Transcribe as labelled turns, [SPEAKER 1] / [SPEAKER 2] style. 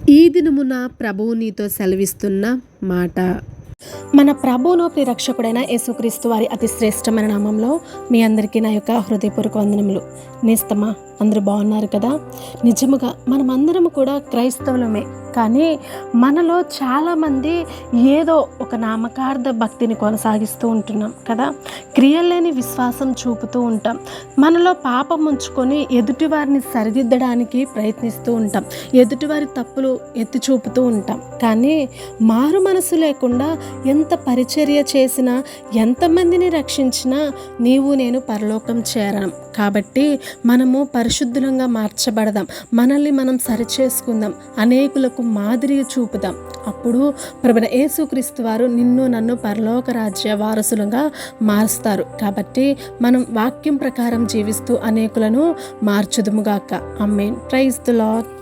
[SPEAKER 1] ఈ దినమున ప్రభువు నీతో సెలవిస్తున్న మాట. మన ప్రభువును ప్రిరక్షకుడైన యేసుక్రీస్తు వారి అతి శ్రేష్టమైన నామంలో మీ అందరికీ నా యొక్క హృదయపూర్వక వందనములు. నేస్తమా, అందరూ బాగున్నారు కదా? నిజముగా మనమందరం కూడా క్రైస్తవులమే, కానీ మనలో చాలామంది ఏదో ఒక నామకార్థ భక్తిని కొనసాగిస్తూ ఉంటున్నాం కదా. క్రియలేని విశ్వాసం చూపుతూ ఉంటాం. మనలో పాపం ఉంచుకొని ఎదుటివారిని సరిదిద్దడానికి ప్రయత్నిస్తూ ఉంటాం. ఎదుటివారి తప్పులు ఎత్తి చూపుతూ ఉంటాం. కానీ మారు మనసు లేకుండా ఎంత పరిచర్య చేసినా, ఎంతమందిని రక్షించినా నీవు నేను పరలోకం చేరడం. కాబట్టి మనము పరిశుద్ధంగా మార్చబడదాం, మనల్ని మనం సరిచేసుకుందాం, అనేకులకు మాదిరి చూపుదాం. అప్పుడు ప్రభువైన యేసుక్రీస్తు వారు నిన్ను నన్ను పరలోక రాజ్య వారసులుగా మారుస్తారు. కాబట్టి మనం వాక్యం ప్రకారం జీవిస్తూ అనేకులను మార్చుదుముగాక. ఆమేన్. Praise the lord.